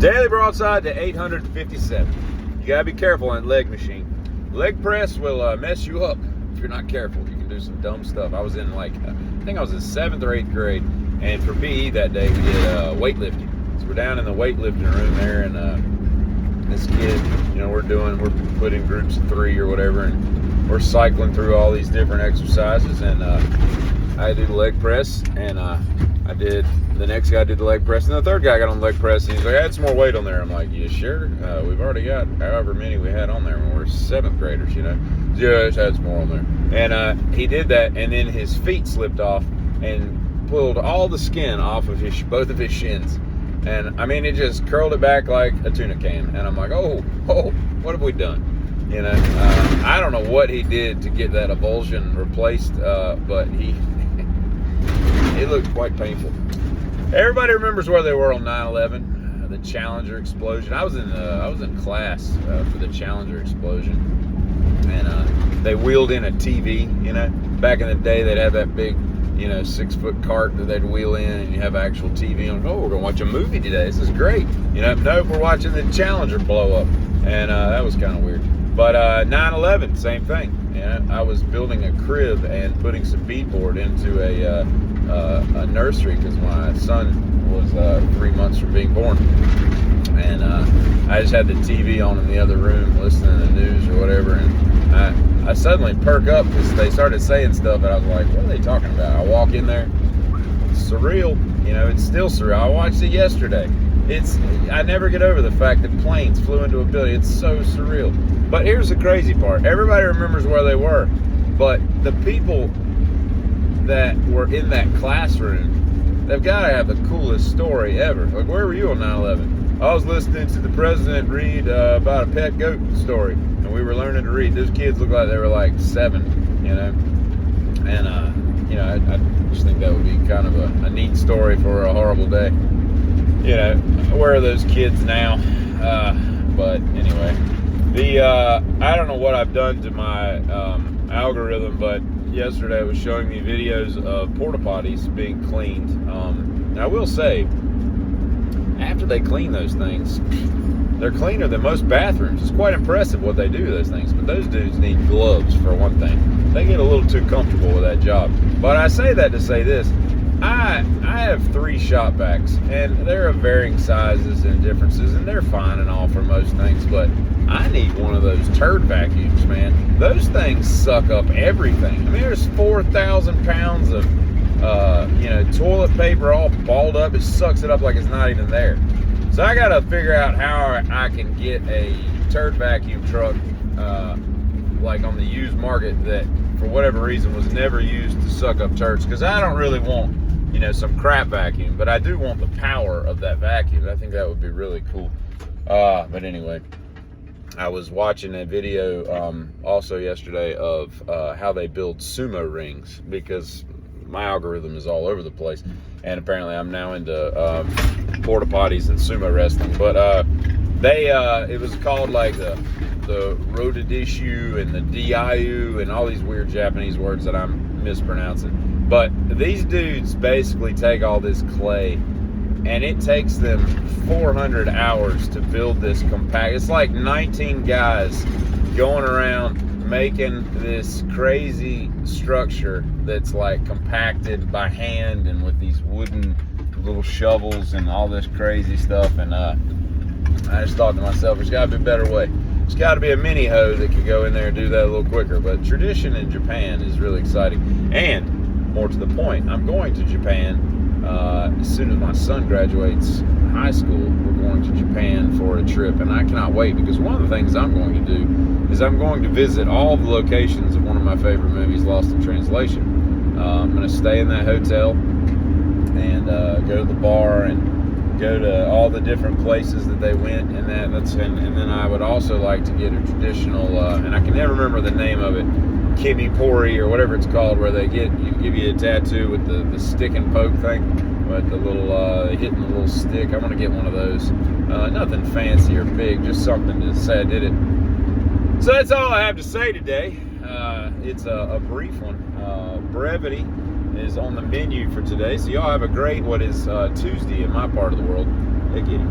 Daily broadside to 857. You gotta be careful on leg machine. Leg press will mess you up if you're not careful. You can do some dumb stuff. I was in I think I was in 7th or 8th grade, and for PE that day we did weightlifting. So we're down in the weightlifting room there, and this kid, we're putting groups of 3 or whatever, and we're cycling through all these different exercises, and I do the leg press, and the next guy did the leg press, and the third guy got on the leg press, and he's like, add some more weight on there. I'm like, you sure? We've already got however many we had on there when we're 7th graders, Just add some more on there. And he did that, and then his feet slipped off and pulled all the skin off of both of his shins. And I mean, it just curled it back like a tuna can. And I'm like, oh, what have we done? I don't know what he did to get that avulsion replaced, but it looked quite painful. Everybody remembers where they were on 9/11, the Challenger explosion. I was in class for the Challenger explosion, and they wheeled in a TV. Back in the day, they'd have that big, 6-foot cart that they'd wheel in, and you have actual TV on. Oh, we're gonna watch a movie today. This is great. Nope, we're watching the Challenger blow up, and that was kind of weird. But 9/11, same thing. I was building a crib and putting some beadboard into a nursery because my son was 3 months from being born, and I just had the TV on in the other room listening to the news or whatever, and I suddenly perk up because they started saying stuff, and I was like, what are they talking about? I walk in there, it's surreal. It's still surreal. I watched it yesterday. I never get over the fact that planes flew into a building. It's so surreal. But here's the crazy part. Everybody remembers where they were, but the people that were in that classroom, they've got to have the coolest story ever. Like, where were you on 9/11? I was listening to the president read about a pet goat story, and we were learning to read. Those kids looked like they were like 7, and I just think that would be kind of a neat story for a horrible day. Where are those kids now? But anyway, I don't know what I've done to my algorithm, but yesterday I was showing me videos of porta potties being cleaned. Now I will say, after they clean those things, they're cleaner than most bathrooms. It's quite impressive what they do to those things, but those dudes need gloves for one thing. They get a little too comfortable with that job. But I say that to say this. I have 3 shop vacs, and they're of varying sizes and differences, and they're fine and all for most things, but I need one of those turd vacuums, man. Those things suck up everything. I mean, there's 4,000 pounds of, toilet paper all balled up. It sucks it up like it's not even there. So I got to figure out how I can get a turd vacuum truck, like on the used market, that for whatever reason was never used to suck up turds, because I don't really want some crap vacuum, but I do want the power of that vacuum. I think that would be really cool. But anyway, I was watching a video also yesterday of how they build sumo rings, because my algorithm is all over the place, and apparently I'm now into porta potties and sumo wrestling. But it was called like the Rodadishu and the Diayu and all these weird Japanese words that I'm mispronouncing. But these dudes basically take all this clay, and it takes them 400 hours to build this compact. It's like 19 guys going around making this crazy structure that's like compacted by hand and with these wooden little shovels and all this crazy stuff. And I just thought to myself, there's got to be a better way. There's got to be a mini hoe that could go in there and do that a little quicker. But tradition in Japan is really exciting. And more to the point, I'm going to Japan as soon as my son graduates high school. We're going to Japan for a trip, and I cannot wait, because one of the things I'm going to do is I'm going to visit all the locations of one of my favorite movies, Lost in Translation. I'm going to stay in that hotel and go to the bar and go to all the different places that they went, and then I would also like to get a traditional, and I can never remember the name of it, kimipori or whatever it's called, where they give you a tattoo with the stick and poke thing, with the little hitting the little stick. I want to get one of those. Nothing fancy or big, just something to say I did it. So that's all I have to say today. It's a brief one. Brevity is on the menu for today. So y'all have a great, what is Tuesday in my part of the world. Hey, Kitty.